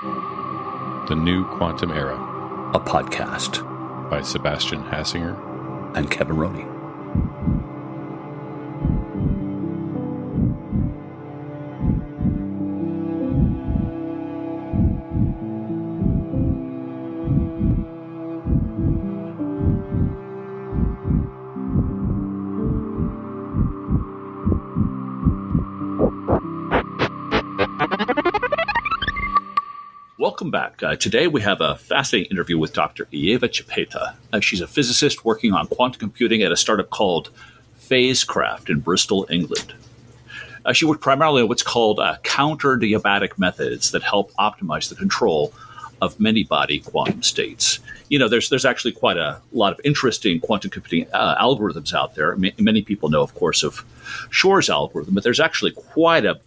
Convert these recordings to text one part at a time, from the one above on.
The New Quantum Era, a podcast by Sebastian Hassinger and Kevin Rowney. Welcome back. Today we have a fascinating interview with Dr. Ieva Čepaitė. She's a physicist working on quantum computing at a startup called Phasecraft in Bristol, England. She worked primarily on what's called counterdiabatic methods that help optimize the control of many-body quantum states. You know, there's actually quite a lot of interesting quantum computing algorithms out there. Many people know, of course, of Shor's algorithm, but there's actually quite a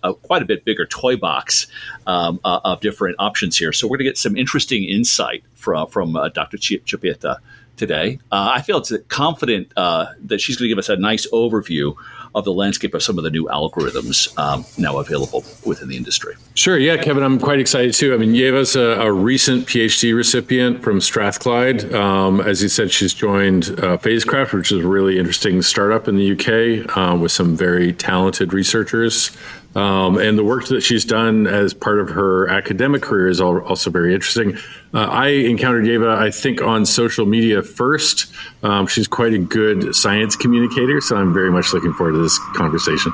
bit bigger toy box of different options here. So we're going to get some interesting insight from Dr. Čepaitė today. I feel confident that she's going to give us a nice overview of the landscape of some of the new algorithms now available within the industry. Sure. Yeah, Kevin, I'm quite excited too. I mean, Ieva's a recent PhD recipient from Strathclyde. As you said, she's joined Phasecraft, which is a really interesting startup in the UK with some very talented researchers. And the work that she's done as part of her academic career is also very interesting. I encountered Ieva, I think, on social media first. She's quite a good science communicator, so I'm very much looking forward to this conversation.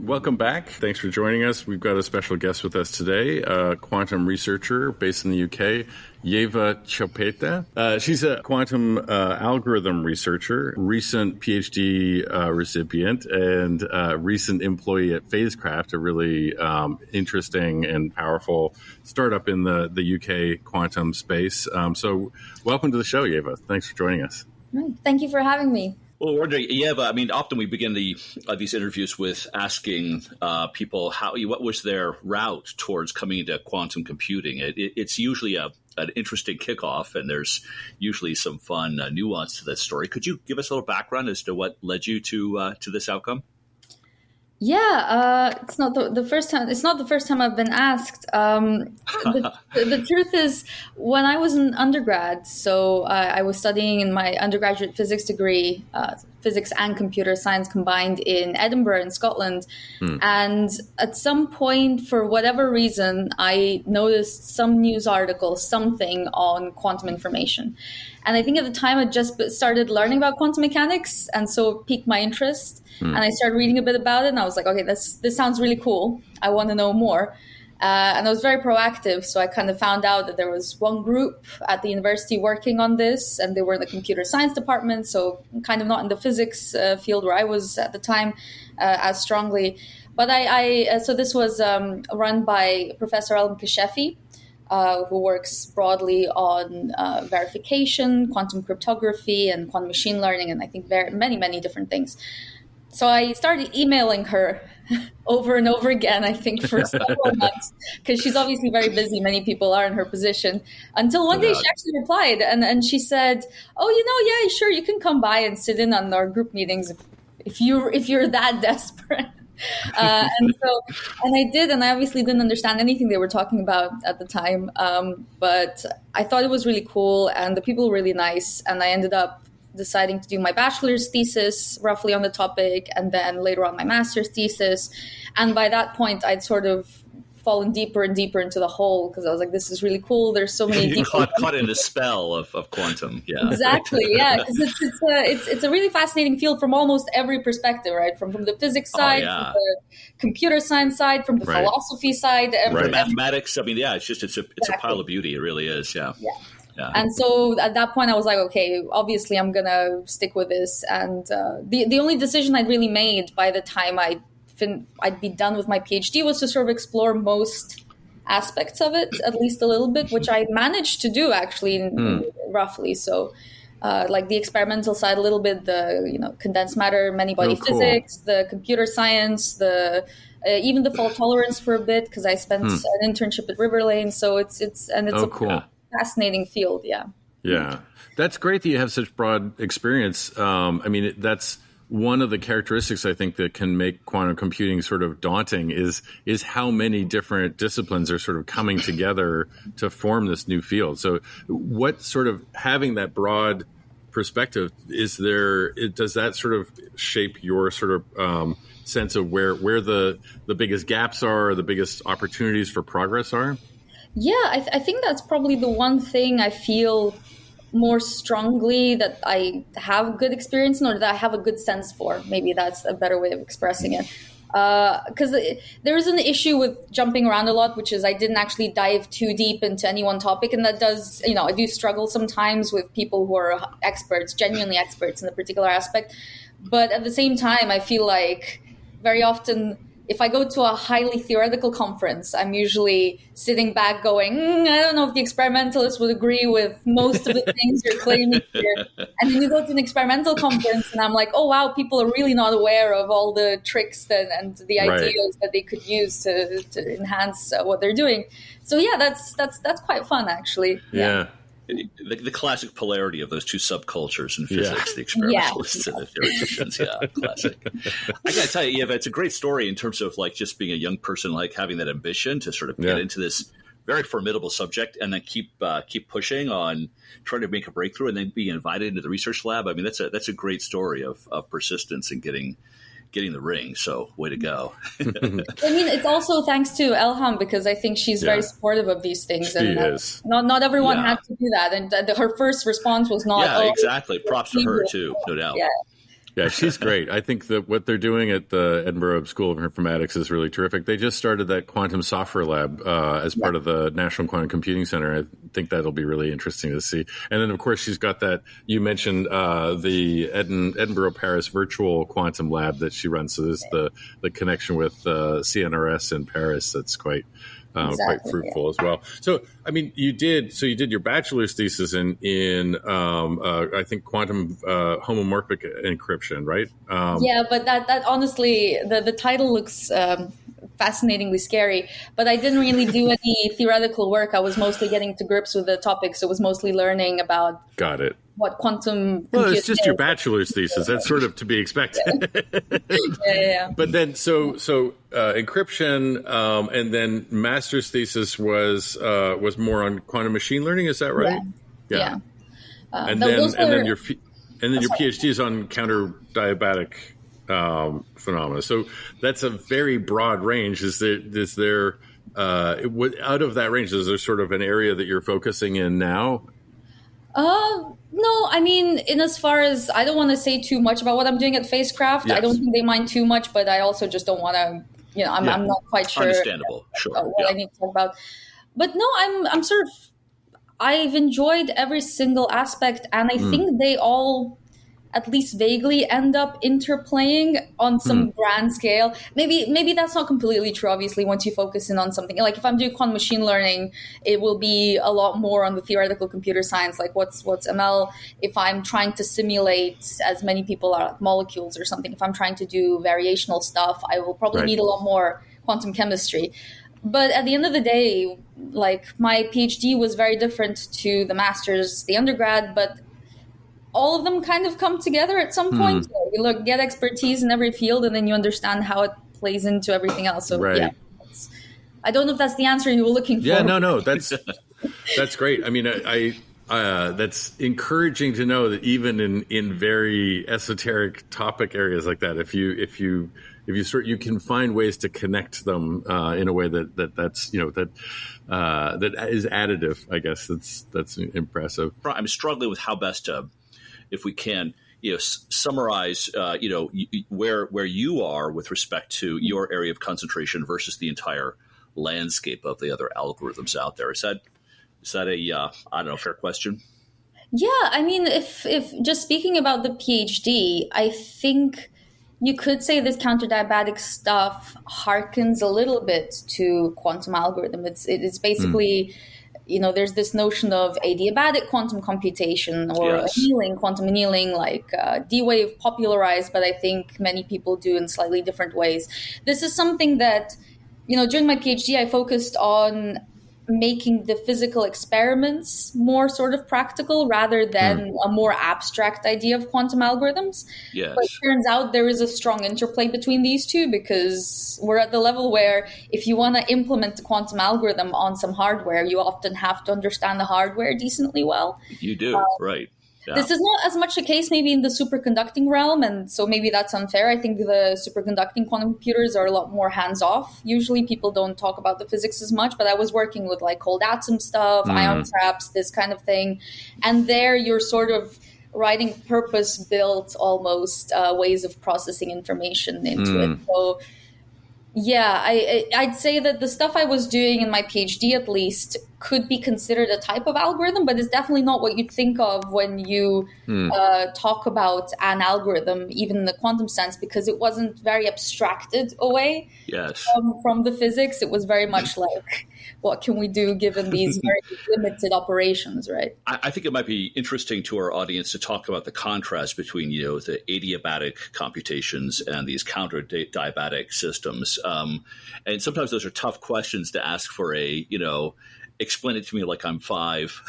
Welcome back. Thanks for joining us. We've got a special guest with us today, a quantum researcher based in the UK, Ieva Čepaitė. She's a quantum algorithm researcher, recent PhD recipient, and recent employee at Phasecraft, a really interesting and powerful startup in the UK quantum space. So welcome to the show, Ieva. Thanks for joining us. Thank you for having me. Well, wondering, Ieva, I mean, often we begin these interviews with asking people what was their route towards coming into quantum computing. It's usually an interesting kickoff, and there's usually some fun nuance to that story. Could you give us a little background as to what led you to this outcome? Yeah, it's not the first time. It's not the first time I've been asked. The truth is, when I was an undergrad, so I was studying in my undergraduate physics degree, physics and computer science combined in Edinburgh in Scotland. And at some point, for whatever reason, I noticed some news article, something on quantum information. And I think at the time I just started learning about quantum mechanics, and so it piqued my interest. And I started reading a bit about it, and I was like, okay, this sounds really cool. I want to know more. And I was very proactive, so I kind of found out that there was one group at the university working on this, and they were in the computer science department, so kind of not in the physics field where I was at the time as strongly. But so this was run by Professor Alan Kashefi, who works broadly on verification, quantum cryptography, and quantum machine learning, and I think many, many different things. So I started emailing her over and over again, I think, for several months, because she's obviously very busy. Many people are in her position. Until one day she actually replied, and she said, "Oh, yeah, sure, you can come by and sit in on our group meetings if you're that desperate." And I did, and I obviously didn't understand anything they were talking about at the time, but I thought it was really cool, and the people were really nice, and I ended up deciding to do my bachelor's thesis roughly on the topic, and then later on my master's thesis. And by that point, I'd sort of fallen deeper and deeper into the hole, because I was like, this is really cool. There's so many you caught in the spell of quantum. Yeah, exactly. Yeah, because it's a really fascinating field from almost every perspective, right? From the physics side, from the computer science side, from the philosophy side, from mathematics. I mean, yeah, it's a pile of beauty. It really is. Yeah. Yeah. And so at that point, I was like, okay, obviously I'm going to stick with this. And the only decision I'd really made by the time I I'd be done with my PhD was to sort of explore most aspects of it, at least a little bit, which I managed to do actually roughly. So like the experimental side a little bit, the condensed matter, many body physics, the computer science, the even the fault tolerance for a bit, because I spent an internship at Riverlane. So it's a fascinating field. Yeah, that's great that you have such broad experience. I mean, that's one of the characteristics I think that can make quantum computing sort of daunting is how many different disciplines are sort of coming together to form this new field. So what sort of having that broad perspective does that sort of shape your sort of sense of where the biggest gaps are, or the biggest opportunities for progress are? Yeah, I think that's probably the one thing I feel more strongly that I have good experience in, or that I have a good sense for. Maybe that's a better way of expressing it. Because there is an issue with jumping around a lot, which is I didn't actually dive too deep into any one topic. And that does, I do struggle sometimes with people who are experts, genuinely experts in a particular aspect. But at the same time, I feel like very often, if I go to a highly theoretical conference, I'm usually sitting back going, I don't know if the experimentalists would agree with most of the things you're claiming here. And then you go to an experimental conference and I'm like, oh, wow, people are really not aware of all the tricks and the ideas that they could use to enhance what they're doing. So yeah, that's quite fun, actually. Yeah. The classic polarity of those two subcultures in physics, the experimentalists and the theoreticians. Yeah, classic. I got to tell you, Ieva, it's a great story in terms of like just being a young person, like having that ambition to sort of get into this very formidable subject and then keep pushing on trying to make a breakthrough and then being invited into the research lab. I mean, that's a great story of persistence and getting the ring. So way to go. I mean, it's also thanks to Elham, because I think she's very supportive of these things. She is. Not everyone had to do that. And her first response was not, exactly. Props to her too, no doubt. Yeah, she's great. I think that what they're doing at the Edinburgh School of Informatics is really terrific. They just started that quantum software lab as part of the National Quantum Computing Center. I think that'll be really interesting to see. And then, of course, she's got that, you mentioned the Edinburgh-Paris virtual quantum lab that she runs. So there's the connection with CNRS in Paris that's quite fruitful as well. So, I mean, you did your bachelor's thesis in I think quantum homomorphic encryption, right? Yeah, but that honestly, the title looks fascinatingly scary, but I didn't really do any theoretical work. I was mostly getting to grips with the topic, so it was mostly learning about what quantum computing it's just your bachelor's thesis. That's sort of to be expected. Yeah. But then, so encryption, and then master's thesis was more on quantum machine learning. Is that right? Yeah. And then your PhD is on counterdiabatic phenomena. So that's a very broad range. Is there out of that range, is there sort of an area that you're focusing in now? No, I mean, in as far as I don't want to say too much about what I'm doing at Phasecraft. Yes. I don't think they mind too much, but I also just don't want to, I'm not quite sure. Understandable, sure. What I need to talk about. But no, I'm sort of, I've enjoyed every single aspect, and I think they all at least vaguely end up interplaying on some grand scale. Maybe that's not completely true, obviously, once you focus in on something. Like if I'm doing quantum machine learning, it will be a lot more on the theoretical computer science, like what's ML. If I'm trying to simulate, as many people are, like molecules or something, if I'm trying to do variational stuff, I will probably need a lot more quantum chemistry. But at the end of the day, like my PhD was very different to the master's, the undergrad, but all of them kind of come together at some point. You get expertise in every field, and then you understand how it plays into everything else. So I don't know if that's the answer you were looking for. Yeah, no, that's great. I mean, I that's encouraging to know that even in very esoteric topic areas like that, if you you can find ways to connect them in a way that's that is additive. I guess that's impressive. I'm struggling with how best to, if we can, summarize, where you are with respect to your area of concentration versus the entire landscape of the other algorithms out there. Is that a fair question? Yeah, I mean, if just speaking about the PhD, I think You could say this counterdiabatic stuff harkens a little bit to quantum algorithm. It's basically, there's this notion of adiabatic quantum computation or annealing, quantum annealing, like D-Wave popularized, but I think many people do in slightly different ways. This is something that, during my PhD, I focused on making the physical experiments more sort of practical rather than a more abstract idea of quantum algorithms. Yes. But it turns out there is a strong interplay between these two, because we're at the level where if you want to implement a quantum algorithm on some hardware, you often have to understand the hardware decently well. You do, right. Yeah. This is not as much the case maybe in the superconducting realm, and so maybe that's unfair. I think the superconducting quantum computers are a lot more hands-off. Usually people don't talk about the physics as much, but I was working with like cold atom stuff, ion traps, this kind of thing. And there you're sort of writing purpose-built almost ways of processing information into it. So yeah, I'd say that the stuff I was doing in my PhD, at least, could be considered a type of algorithm, but it's definitely not what you'd think of when you talk about an algorithm, even in the quantum sense, because it wasn't very abstracted away from the physics. It was very much like, what can we do given these very limited operations, right? I think it might be interesting to our audience to talk about the contrast between, the adiabatic computations and these counterdiabatic systems. And sometimes those are tough questions to ask for a, explain it to me like I'm 5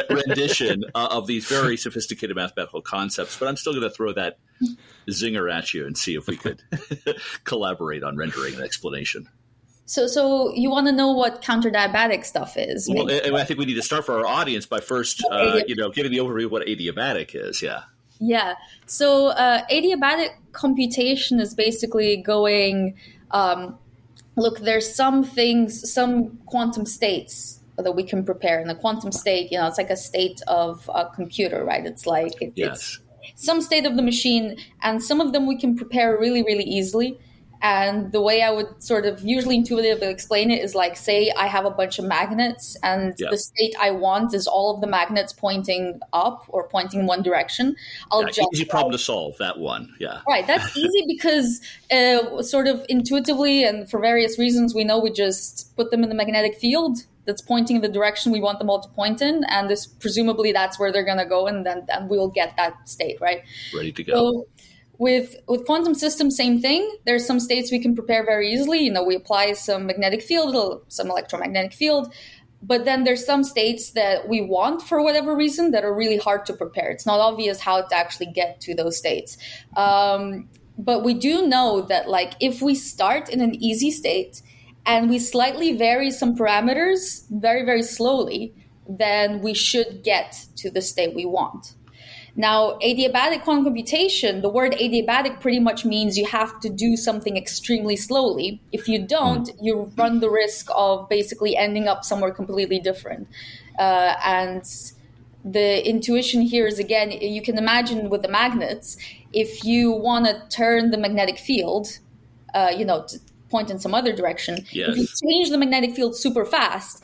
rendition of these very sophisticated mathematical concepts. But I'm still going to throw that zinger at you and see if we could collaborate on rendering an explanation. So you want to know what counterdiabatic stuff is? Well, I think we need to start for our audience by first, giving the overview of what adiabatic is. Yeah. Yeah. So adiabatic computation is basically going, look, there's some quantum states that we can prepare. And the quantum state, it's like a state of a computer, right? It's like it's some state of the machine, and some of them we can prepare really, really easily. And the way I would sort of usually intuitively explain it is like, say I have a bunch of magnets, and the state I want is all of the magnets pointing up or pointing in one direction. Easy problem to solve, that one. Yeah. Right. That's easy because sort of intuitively and for various reasons, we know we just put them in the magnetic field that's pointing in the direction we want them all to point in. And presumably that's where they're going to go. And then we'll get that state, right? Ready to go. So, with quantum systems, same thing. There's some states we can prepare very easily. We apply some magnetic field, some electromagnetic field. But then there's some states that we want for whatever reason that are really hard to prepare. It's not obvious how to actually get to those states. But we do know that if we start in an easy state and we slightly vary some parameters very, very slowly, then we should get to the state we want. Now, adiabatic quantum computation, the word adiabatic pretty much means you have to do something extremely slowly. If you don't, you run the risk of basically ending up somewhere completely different. And the intuition here is, again, you can imagine with the magnets, if you want to turn the magnetic field, to point in some other direction. If you change the magnetic field super fast,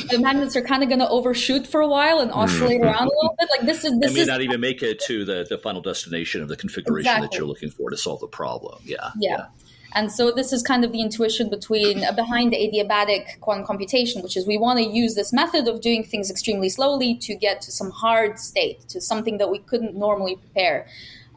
the magnets are kind of going to overshoot for a while and oscillate around a little bit. This may not even make it to the final destination of the configuration that you're looking for to solve the problem. Yeah. And so this is kind of the intuition behind the adiabatic quantum computation, which is we want to use this method of doing things extremely slowly to get to some hard state, to something that we couldn't normally prepare.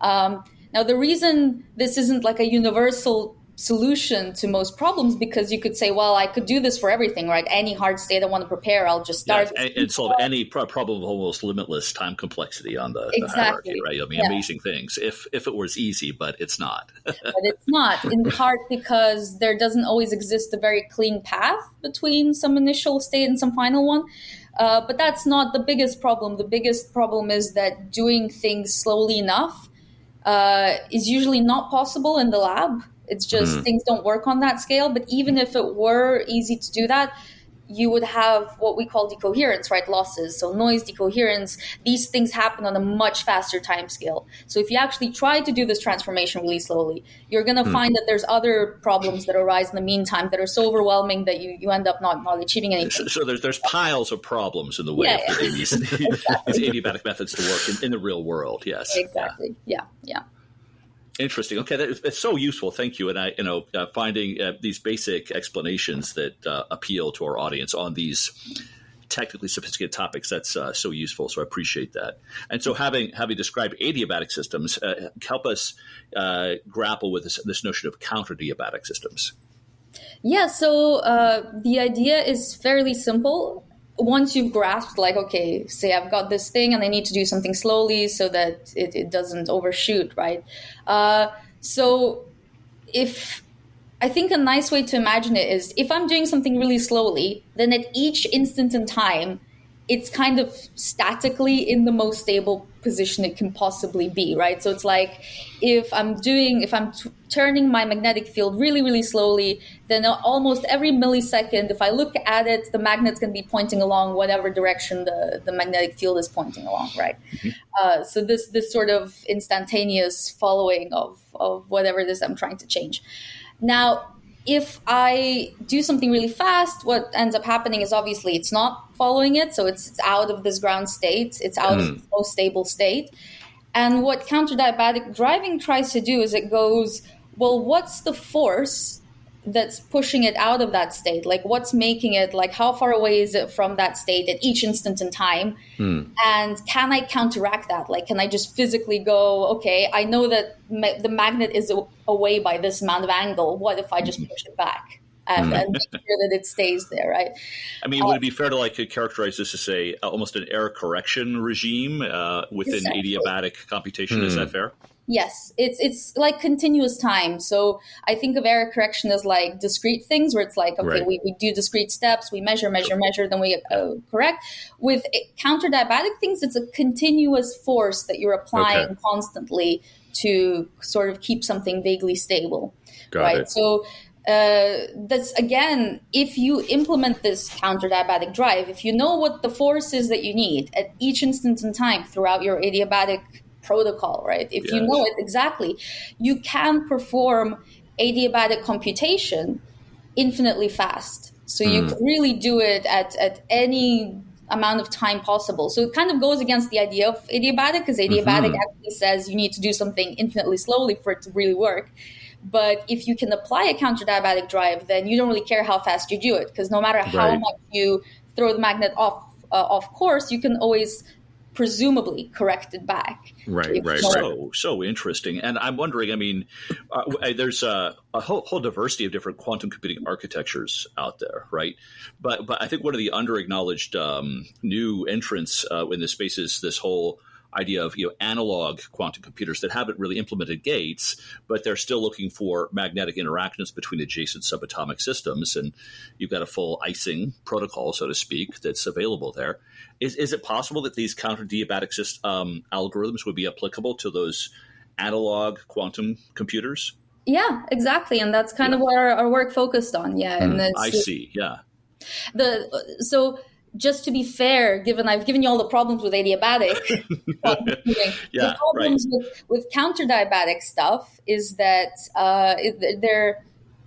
Now, the reason this isn't like a universal solution to most problems, because you could say, well, I could do this for everything, right? Any hard state I want to prepare, I'll just start. And solve any problem of almost limitless time complexity on the hierarchy, right? I mean, amazing things if it was easy, but it's not. But it's not, in part because there doesn't always exist a very clean path between some initial state and some final one. But that's not the biggest problem. The biggest problem is that doing things slowly enough is usually not possible in the lab. It's just things don't work on that scale. But even if it were easy to do that, you would have what we call decoherence, right? Losses. So noise, decoherence, these things happen on a much faster time scale. So if you actually try to do this transformation really slowly, you're going to find that there's other problems that arise in the meantime that are so overwhelming that you end up not achieving anything. So there's piles of problems in the way of getting these adiabatic methods to work in the real world. Yes. Exactly. Yeah. Interesting. Okay, that's so useful. Thank you. And finding these basic explanations that appeal to our audience on these technically sophisticated topics, that's so useful. So I appreciate that. And so having described adiabatic systems, help us grapple with this notion of counterdiabatic systems. Yeah. So the idea is fairly simple. Once you've grasped, like, okay, say I've got this thing and I need to do something slowly so that it doesn't overshoot, right? So I think a nice way to imagine it is if I'm doing something really slowly, then at each instant in time, it's kind of statically in the most stable position it can possibly be, right? So it's like if I'm turning my magnetic field really, really slowly, then almost every millisecond, if I look at it, the magnet's going to be pointing along whatever direction the magnetic field is pointing along, right? Mm-hmm. So this sort of instantaneous following of whatever it is I'm trying to change. Now, if I do something really fast, what ends up happening is obviously it's not following it. So it's out of this ground state. It's out of the most stable state. And what counterdiabatic driving tries to do is it goes, well, what's the force that's pushing it out of that state? Like what's making it, like how far away is it from that state at each instant in time? And can I counteract that? Like, can I just physically go, okay, I know that the magnet is away by this amount of angle. What if I just push it back and make sure that it stays there, right? I mean, would it be fair to characterize this as almost an error correction regime within adiabatic computation? Is that fair? Yes, it's like continuous time. So I think of error correction as like discrete things where it's like, okay, right. we do discrete steps, we measure, then we correct. With counterdiabatic things, it's a continuous force that you're applying constantly to sort of keep something vaguely stable. Got it. So that's, again, if you implement this counterdiabatic drive, if you know what the force is that you need at each instant in time throughout your adiabatic protocol, right? If you know it exactly, you can perform adiabatic computation infinitely fast. So you can really do it at any amount of time possible. So it kind of goes against the idea of adiabatic, because adiabatic actually says you need to do something infinitely slowly for it to really work. But if you can apply a counterdiabatic drive, then you don't really care how fast you do it, because no matter how much you throw the magnet off course, you can always presumably corrected back. Right. So interesting. And I'm wondering, I mean, there's a whole diversity of different quantum computing architectures out there, right? But I think one of the under-acknowledged new entrants in this space is this whole idea of analog quantum computers that haven't really implemented gates, but they're still looking for magnetic interactions between adjacent subatomic systems. And you've got a full Ising protocol, so to speak, that's available there. Is it possible that these counterdiabatic algorithms would be applicable to those analog quantum computers? Yeah, exactly. And that's kind of what our work focused on. Yeah. And I see. Yeah. So just to be fair, given I've given you all the problems with adiabatic, the problems with counterdiabatic stuff is that they're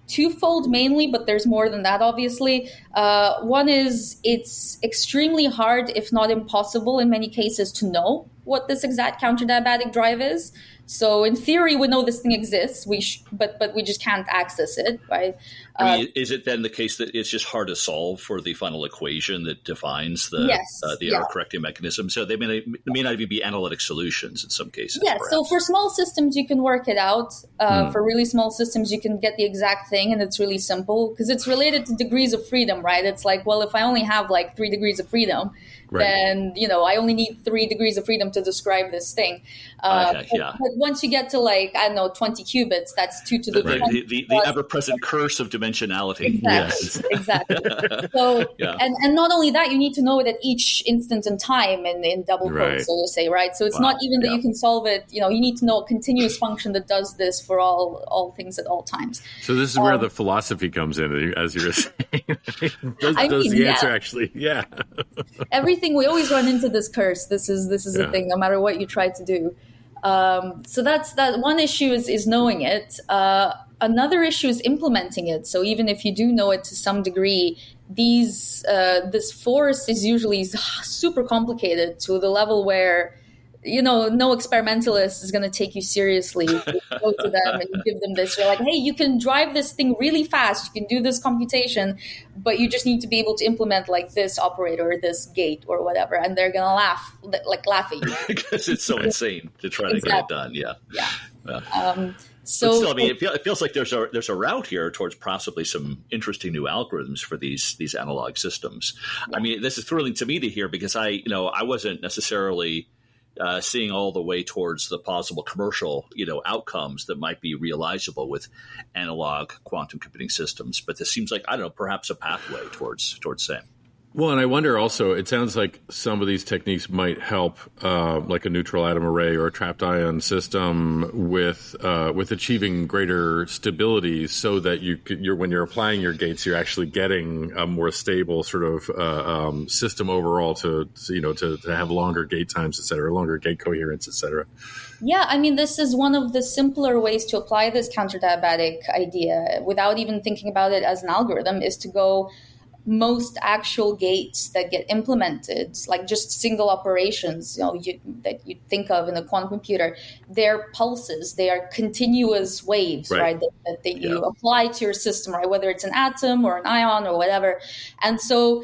twofold mainly, but there's more than that, obviously. One is it's extremely hard, if not impossible in many cases, to know what this exact counterdiabatic drive is. So in theory, we know this thing exists, but we just can't access it, right? I mean, is it then the case that it's just hard to solve for the final equation that defines the error-correcting mechanism? So they may not even be analytic solutions in some cases. Yeah, so for small systems, you can work it out. For really small systems, you can get the exact thing, and it's really simple because it's related to degrees of freedom, right? It's like, well, if I only have like 3 degrees of freedom, then, I only need 3 degrees of freedom to describe this thing. But once you get to 20 qubits, that's 2 to the 20. The ever-present curse of dimensionality. Exactly. So, and not only that, you need to know it at each instant in time in double quotes, so to say, right? So it's not even that you can solve it. You need to know a continuous function that does this for all things at all times. So this is where the philosophy comes in, as you were saying. does the answer actually? Yeah. Everything, we always run into this curse. This is a thing, no matter what you try to do. So that's that. One issue is knowing it. Another issue is implementing it. So even if you do know it to some degree, this force is usually super complicated to the level where no experimentalist is going to take you seriously. If you go to them and you give them this, you're like, hey, you can drive this thing really fast. You can do this computation, but you just need to be able to implement like this operator or this gate or whatever. And they're going to laugh at you. Because it's so insane to try to get it done. Yeah. So, but still, I mean, it feels like there's a route here towards possibly some interesting new algorithms for these analog systems. Yeah. I mean, this is thrilling to me to hear because I wasn't necessarily seeing all the way towards the possible commercial, outcomes that might be realizable with analog quantum computing systems. But this seems like, I don't know, perhaps a pathway towards same. Well, and I wonder also, it sounds like some of these techniques might help, like a neutral atom array or a trapped ion system with achieving greater stability, so that when you're applying your gates, you're actually getting a more stable sort of system overall to have longer gate times, et cetera, longer gate coherence, et cetera. Yeah, I mean, this is one of the simpler ways to apply this counterdiabatic idea without even thinking about it as an algorithm, is to go most actual gates that get implemented, like just single operations, that you think of in a quantum computer, they're pulses, they are continuous waves, right? That you apply to your system, right? Whether it's an atom or an ion or whatever. And so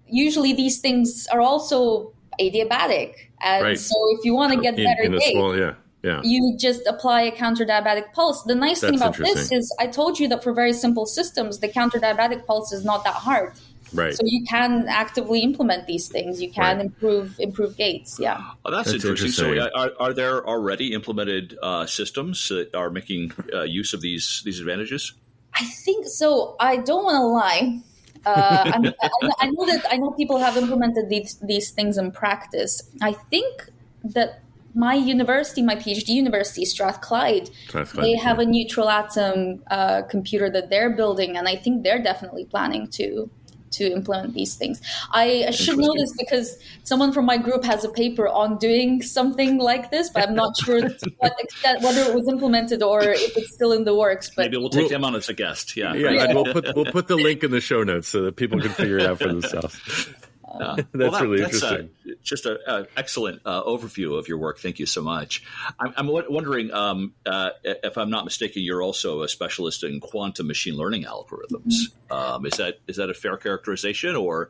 usually these things are also adiabatic. And so if you want to get better gates, you just apply a counterdiabatic pulse. The nice thing about this is I told you that for very simple systems, the counterdiabatic pulse is not that hard. Right. So you can actively implement these things. You can improve gates. Yeah. Oh, that's interesting. So are there already implemented systems that are making use of these advantages? I think so. I don't want to lie. I know people have implemented these things in practice. I think that my PhD university, Strathclyde, they have a neutral atom computer that they're building, and I think they're definitely planning to implement these things. I should know this because someone from my group has a paper on doing something like this, but I'm not sure to what extent, whether it was implemented or if it's still in the works. But maybe we'll take them on as a guest. Yeah. We'll put the link in the show notes so that people can figure it out for themselves. That's really interesting. Just an excellent overview of your work. Thank you so much. I'm wondering if I'm not mistaken, you're also a specialist in quantum machine learning algorithms. Is that a fair characterization, or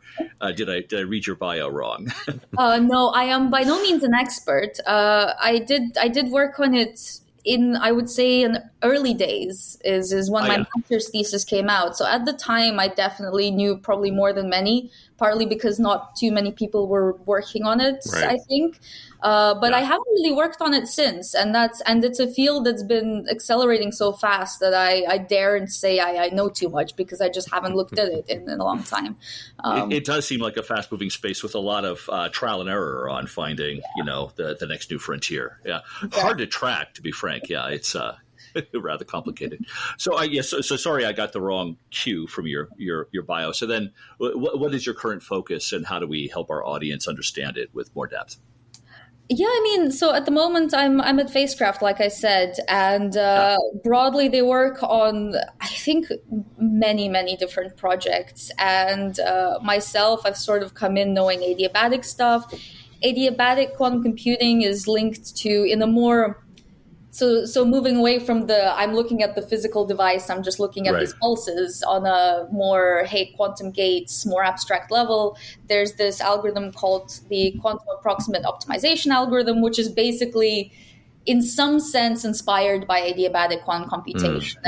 did I read your bio wrong? No, I am by no means an expert. I did work on it in, I would say, in early days is when my master's thesis came out. So at the time, I definitely knew probably more than many, partly because not too many people were working on it, I think. But I haven't really worked on it since. And it's a field that's been accelerating so fast that I daren't say I know too much, because I just haven't looked at it in a long time. It does seem like a fast-moving space with a lot of trial and error on finding, the next new frontier. Yeah. Hard to track, to be frank. Yeah, it's rather complicated. So sorry, I got the wrong cue from your bio. So then what is your current focus, and how do we help our audience understand it with more depth? Yeah, I mean, so at the moment I'm at Phasecraft, like I said, and broadly they work on, I think, many, many different projects. And myself, I've sort of come in knowing adiabatic stuff. Adiabatic quantum computing is linked to, in a more, so moving away from I'm looking at the physical device, I'm just looking at these pulses on a more, quantum gates, more abstract level. There's this algorithm called the quantum approximate optimization algorithm, which is basically, in some sense, inspired by adiabatic quantum computation.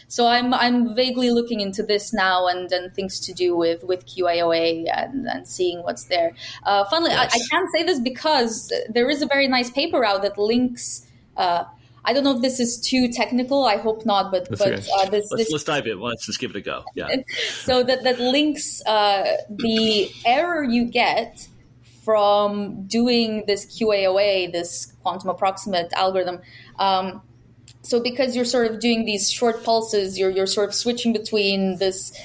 So I'm vaguely looking into this now and things to do with QAOA and seeing what's there. Funnily, I can't say this because there is a very nice paper out that links. I don't know if this is too technical. I hope not, but let's dive in. Let's just give it a go. Yeah. So that links the error you get from doing this QAOA, this quantum approximate algorithm. So because you're sort of doing these short pulses, you're sort of switching between this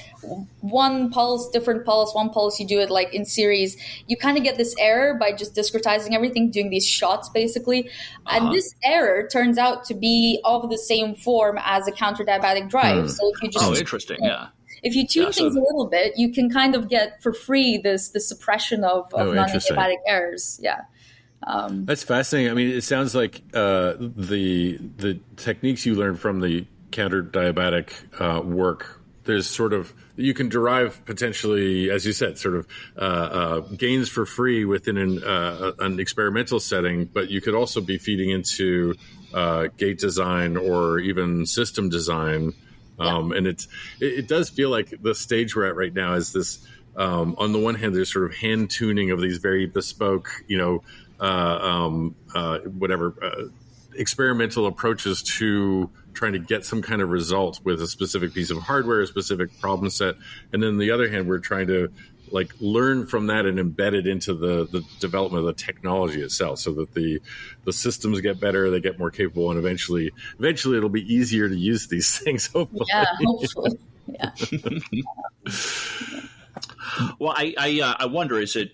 one pulse, different pulse, one pulse, you do it like in series. You kind of get this error by just discretizing everything, doing these shots basically. And this error turns out to be of the same form as a counterdiabatic drive. So if you just interesting, if you tune things a little bit, you can kind of get for free this suppression of non-adiabatic errors. Yeah. That's fascinating. I mean, it sounds like the techniques you learned from the counterdiabatic work, there's sort of, you can derive potentially, as you said, sort of gains for free within an experimental setting, but you could also be feeding into gate design or even system design. And it does feel like the stage we're at right now is this, on the one hand, there's sort of hand tuning of these very bespoke, experimental approaches to trying to get some kind of result with a specific piece of hardware, a specific problem set. And then on the other hand, we're trying to learn from that and embed it into the development of the technology itself, so that the systems get better, they get more capable, and eventually it'll be easier to use these things, hopefully. Yeah, hopefully. Yeah. Well, I wonder, is it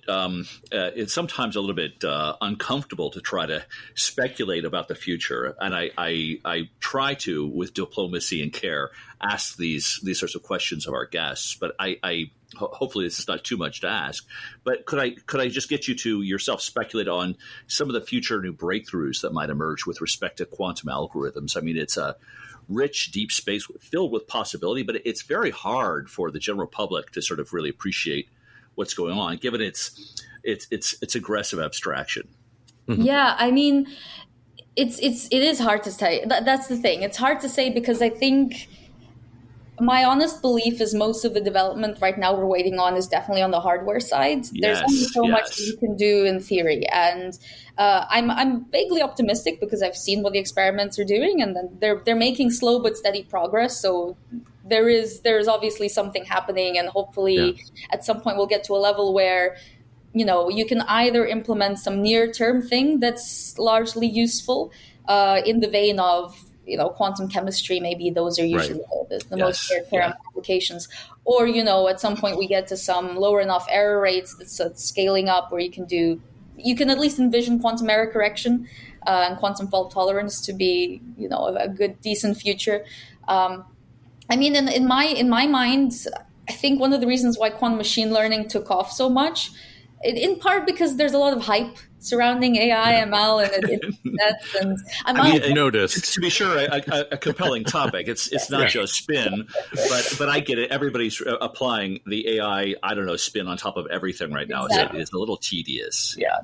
it's sometimes a little bit uncomfortable to try to speculate about the future, and I try to, with diplomacy and care, ask these sorts of questions of our guests. But I hopefully this is not too much to ask. But could I just get you to yourself speculate on some of the future new breakthroughs that might emerge with respect to quantum algorithms? I mean, it's a rich, deep space filled with possibility, but it's very hard for the general public to sort of really appreciate what's going on, given its aggressive abstraction. Mm-hmm. Yeah, I mean, it is hard to say. That's the thing. It's hard to say because I think my honest belief is most of the development right now we're waiting on is definitely on the hardware side. There's only so much that you can do in theory, and I'm vaguely optimistic because I've seen what the experiments are doing, and then they're making slow but steady progress. So there is obviously something happening, and hopefully at some point we'll get to a level where you can either implement some near-term thing that's largely useful in the vein of quantum chemistry. Maybe those are usually the most near-term applications. Or, at some point we get to some lower enough error rates that's scaling up where you can at least envision quantum error correction and quantum fault tolerance to be, a good, decent future. I mean, in my mind, I think one of the reasons why quantum machine learning took off so much, in part because there's a lot of hype surrounding AI, ML, and I noticed. To be sure, a compelling topic. It's not just spin, but I get it. Everybody's applying the AI, spin on top of everything right now. Exactly. It's a little tedious. Yeah.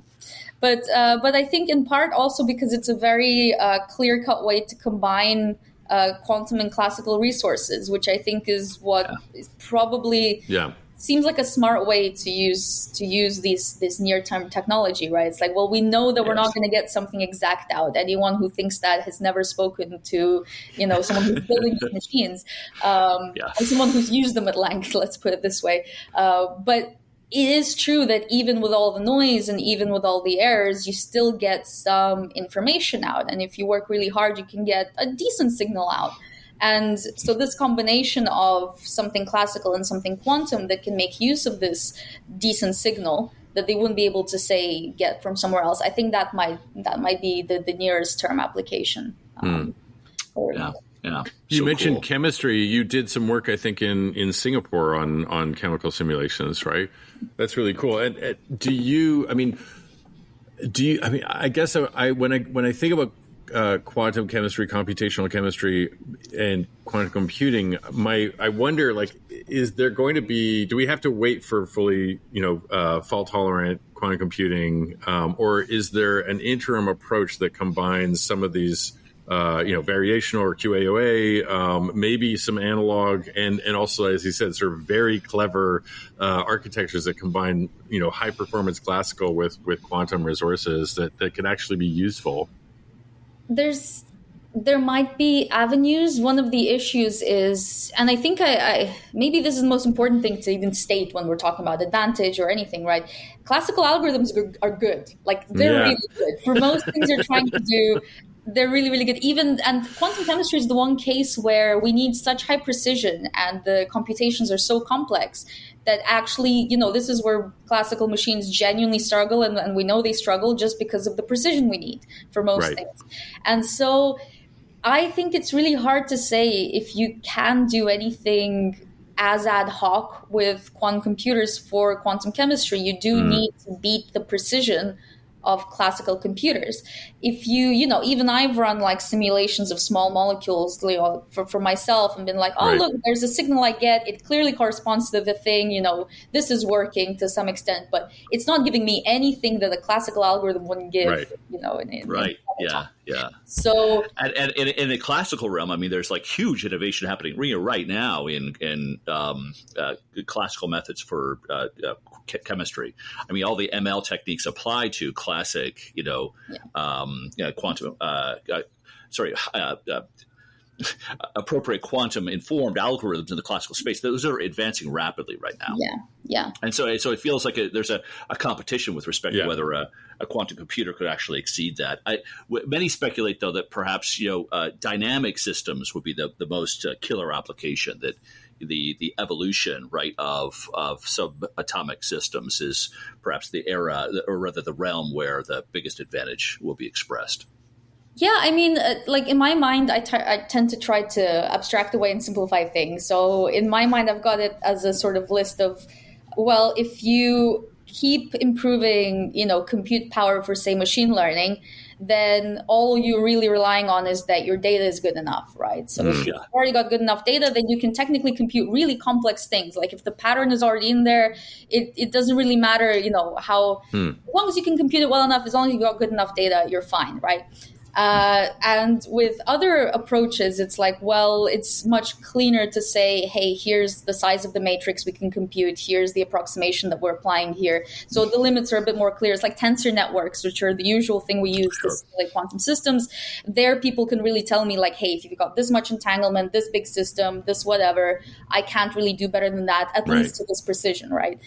But I think in part also because it's a very clear-cut way to combine quantum and classical resources, which I think is what is probably seems like a smart way to use this near-term technology, right? It's like, well, we know that we're not going to get something exact out. Anyone who thinks that has never spoken to, someone who's building these machines, or someone who's used them at length, let's put it this way. But it is true that even with all the noise and even with all the errors, you still get some information out. And if you work really hard, you can get a decent signal out. And so this combination of something classical and something quantum that can make use of this decent signal that they wouldn't be able to get from somewhere else, I think that might be the nearest term application. You mentioned chemistry. You did some work, I think, in Singapore on chemical simulations, right? That's really cool. And I guess when I think about quantum chemistry, computational chemistry, and quantum computing, I wonder, is there going to be? Do we have to wait for fully, fault tolerant quantum computing, or is there an interim approach that combines some of these, variational or QAOA, maybe some analog, and also, as you said, sort of very clever architectures that combine, high performance classical with quantum resources that can actually be useful? There might be avenues. One of the issues is, and I think I maybe this is the most important thing to even state when we're talking about advantage or anything, right? Classical algorithms are good. They're really good. For most things you're trying to do, they're really, really good. And quantum chemistry is the one case where we need such high precision and the computations are so complex that actually, this is where classical machines genuinely struggle, and we know they struggle just because of the precision we need for most things. And so I think it's really hard to say if you can do anything as ad hoc with quantum computers for quantum chemistry. You do need to beat the precision of classical computers. If even I've run like simulations of small molecules, for myself, and been like, oh, right. Look, there's a signal I get. It clearly corresponds to the thing. This is working to some extent, but it's not giving me anything that a classical algorithm wouldn't give. Right. Right. Yeah. Yeah. So, and in the classical realm, I mean, there's like huge innovation happening right now in classical methods for chemistry. I mean, all the ML techniques apply to classic, quantum. Appropriate quantum informed algorithms in the classical space. Those are advancing rapidly right now. Yeah. And so it feels like there's a competition with respect to whether a quantum computer could actually exceed that. Many speculate, though, that perhaps dynamic systems would be the most killer application. That the evolution, right, of subatomic systems is perhaps the era, or rather the realm, where the biggest advantage will be expressed. Yeah, I mean, like in my mind, I tend to try to abstract away and simplify things. So in my mind, I've got it as a sort of list of, well, if you keep improving, compute power for, say, machine learning, then all you're really relying on is that your data is good enough, right? So if you've already got good enough data, then you can technically compute really complex things. Like if the pattern is already in there, it doesn't really matter, how, as long as you can compute it well enough, as long as you've got good enough data, you're fine, right? And with other approaches, it's like, well, it's much cleaner to say, hey, here's the size of the matrix we can compute. Here's the approximation that we're applying here. So the limits are a bit more clear. It's like tensor networks, which are the usual thing we use to simulate quantum systems. There, people can really tell me like, hey, if you've got this much entanglement, this big system, this whatever, I can't really do better than that, at least to this precision, right?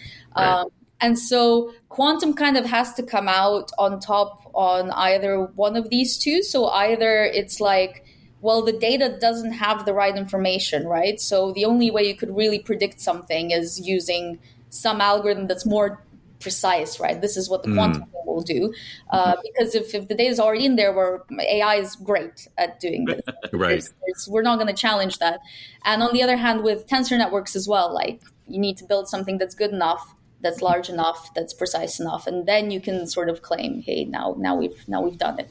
And so quantum kind of has to come out on top on either one of these two. So either it's like, well, the data doesn't have the right information, right? So the only way you could really predict something is using some algorithm that's more precise, right? This is what the quantum thing will do. Because if the data is already in there, where AI is great at doing this. Right. We're not going to challenge that. And on the other hand, with tensor networks as well, like you need to build something that's good enough, that's large enough, that's precise enough, and then you can sort of claim, hey, now we've done it.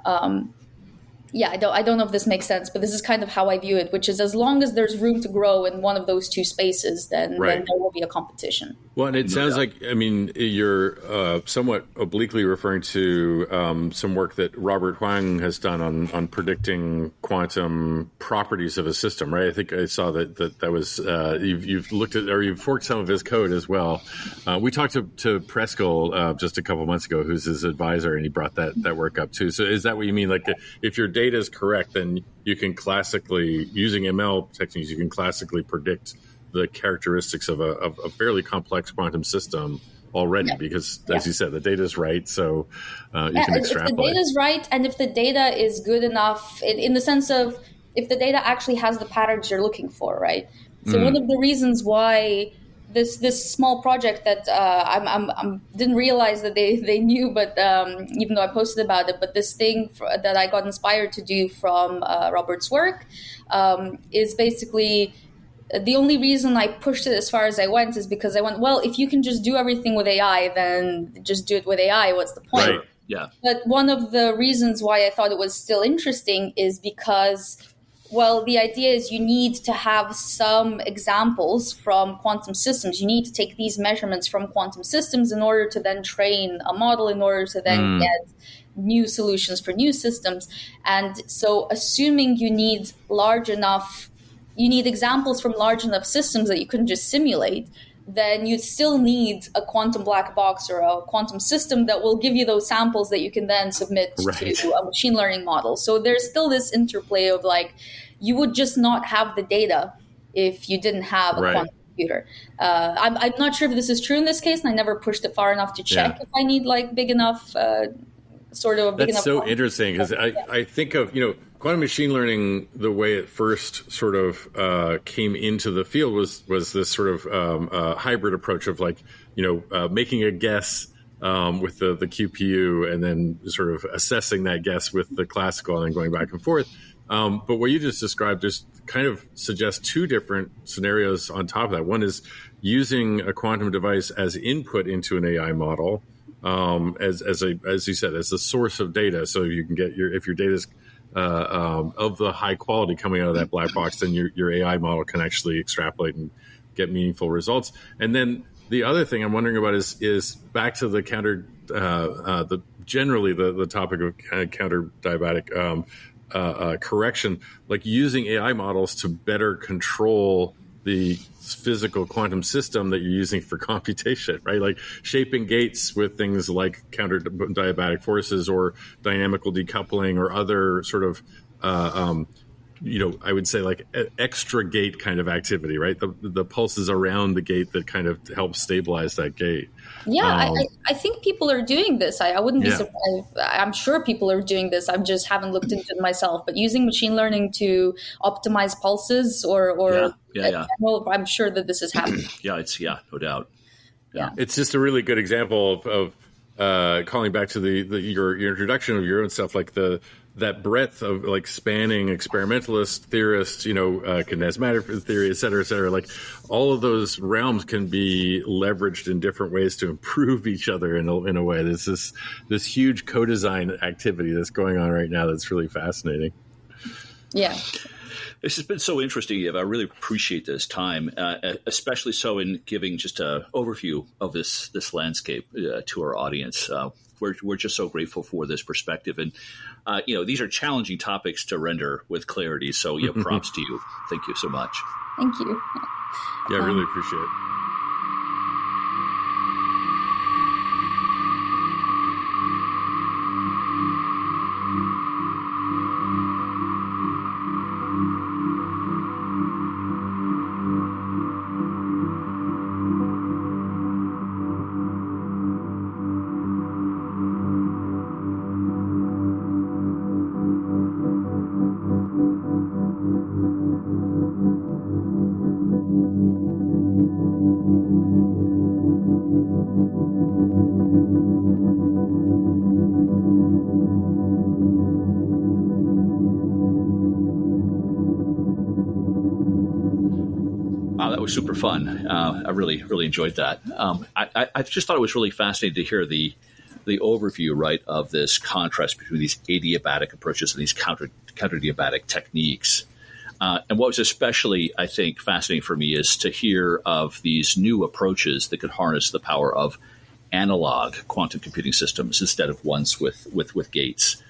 I don't know if this makes sense, but this is kind of how I view it, which is as long as there's room to grow in one of those two spaces, then there will be a competition. Well, and it sounds like, I mean, you're somewhat obliquely referring to some work that Robert Huang has done on predicting quantum properties of a system, right? I think I saw that was, you've looked at, or you've forked some of his code as well. We talked to Preskel just a couple months ago, who's his advisor, and he brought that work up too. So is that what you mean? Like if your data is correct, then you can classically, using ML techniques, you can classically predict the characteristics of a fairly complex quantum system already, because as you said, the data is right, so you can extrapolate. If the data is right, and if the data is good enough, in the sense of if the data actually has the patterns you're looking for, right? So one of the reasons why this small project that I didn't realize that they knew, but even though I posted about it, but this thing that I got inspired to do from Robert's work is basically, the only reason I pushed it as far as I went is because I went, well, if you can just do everything with AI, then just do it with AI. What's the point? Right. Yeah. But one of the reasons why I thought it was still interesting is because, well, the idea is you need to have some examples from quantum systems. You need to take these measurements from quantum systems in order to then train a model, in order to then get new solutions for new systems. And so assuming you need examples from large enough systems that you couldn't just simulate, then you still need a quantum black box or a quantum system that will give you those samples that you can then submit to a machine learning model. So there's still this interplay of like, you would just not have the data if you didn't have a quantum computer. I'm not sure if this is true in this case, and I never pushed it far enough to check if I need like big enough, sort of a big enough. That's so interesting, because I think of, quantum machine learning, the way it first sort of came into the field was this sort of hybrid approach of like, making a guess with the QPU and then sort of assessing that guess with the classical and then going back and forth. But what you just described just kind of suggests two different scenarios on top of that. One is using a quantum device as input into an AI model, as you said, as the source of data. So you can get if your data is of the high quality coming out of that black box, then your AI model can actually extrapolate and get meaningful results. And then the other thing I'm wondering about is back to the generally the topic of counterdiabatic correction, like using AI models to better control the physical quantum system that you're using for computation, right? Like shaping gates with things like counterdiabatic forces or dynamical decoupling or other sort of I would say like extra gate kind of activity, right? The pulses around the gate that kind of help stabilize that gate. Yeah, I think people are doing this. I wouldn't be surprised. I'm sure people are doing this. I just haven't looked into it myself. But using machine learning to optimize pulses or I'm sure that this is happening. No doubt. Yeah, it's just a really good example of calling back to your introduction of your own stuff, like that breadth of like spanning experimentalist, theorists, condensed matter theory, et cetera, like all of those realms can be leveraged in different ways to improve each other in a way. There's this huge co-design activity that's going on right now that's really fascinating. Yeah. This has been so interesting, Ieva. I really appreciate this time, especially so in giving just an overview of this landscape to our audience. We're just so grateful for this perspective. And, these are challenging topics to render with clarity. So, props to you. Thank you so much. Thank you. Yeah, I really appreciate it. Super fun. I really, really enjoyed that. I just thought it was really fascinating to hear the overview, right, of this contrast between these adiabatic approaches and these counterdiabatic techniques. And what was especially, I think, fascinating for me is to hear of these new approaches that could harness the power of analog quantum computing systems instead of ones with gates.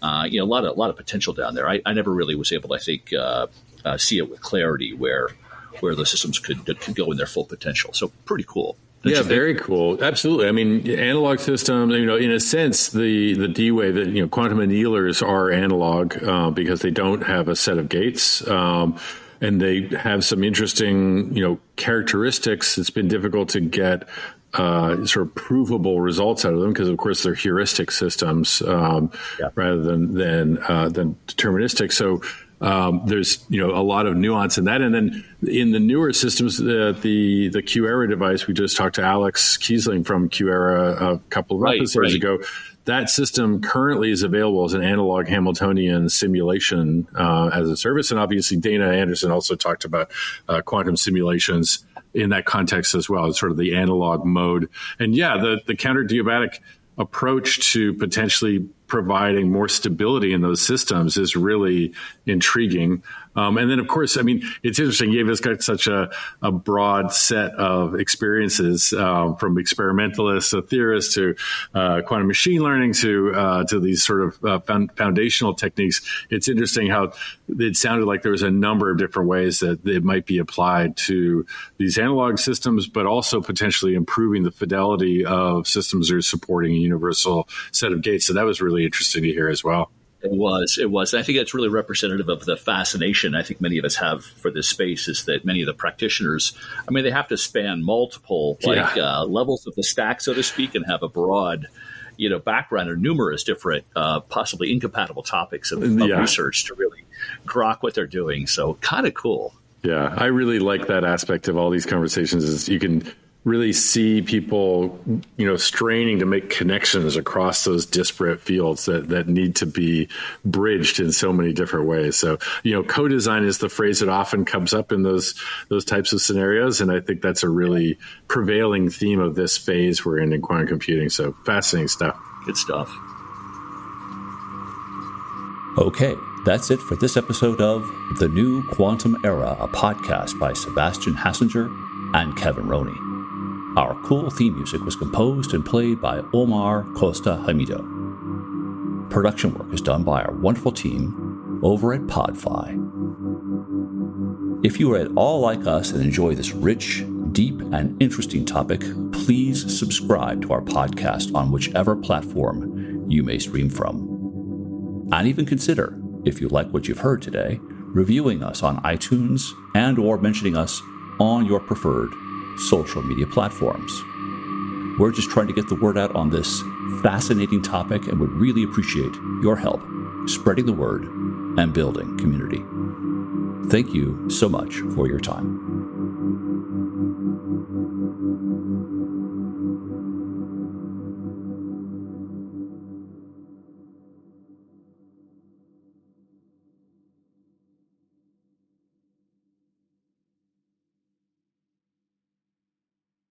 A lot of potential down there. I never really was able to, I think, see it with clarity where the systems could go in their full potential. So pretty cool. Yeah, very cool. Absolutely. I mean, analog systems, in a sense, the D-Wave, that, quantum annealers are analog because they don't have a set of gates. And they have some interesting, characteristics. It's been difficult to get sort of provable results out of them because, of course, they're heuristic systems rather than deterministic. So there's a lot of nuance in that. And then in the newer systems, the QEra device, we just talked to Alex Kiesling from QEra a couple of episodes ago. That system currently is available as an analog Hamiltonian simulation as a service. And obviously, Dana Anderson also talked about quantum simulations in that context as well. It's sort of the analog mode. And the counterdiabatic approach to potentially providing more stability in those systems is really intriguing. And then, of course, it's interesting. Ieva's got such a broad set of experiences from experimentalists to theorists to quantum machine learning to these sort of foundational techniques. It's interesting how it sounded like there was a number of different ways that it might be applied to these analog systems, but also potentially improving the fidelity of systems that are supporting a universal set of gates. So that was really interesting to hear as well. It was. And I think that's really representative of the fascination I think many of us have for this space is that many of the practitioners, they have to span multiple levels of the stack, so to speak, and have a broad, background or numerous different, possibly incompatible topics of research to really grok what they're doing. So kind of cool. Yeah, I really like that aspect of all these conversations is you can really see people, straining to make connections across those disparate fields that need to be bridged in so many different ways. So, co-design is the phrase that often comes up in those types of scenarios. And I think that's a really prevailing theme of this phase we're in quantum computing. So fascinating stuff. Good stuff. Okay, that's it for this episode of The New Quantum Era, a podcast by Sebastian Hassinger and Kevin Rowney. Our cool theme music was composed and played by Omar Costa Hamido. Production work is done by our wonderful team over at Podfi. If you are at all like us and enjoy this rich, deep, and interesting topic, please subscribe to our podcast on whichever platform you may stream from. And even consider, if you like what you've heard today, reviewing us on iTunes and or mentioning us on your preferred social media platforms. We're just trying to get the word out on this fascinating topic and would really appreciate your help spreading the word and building community. Thank you so much for your time.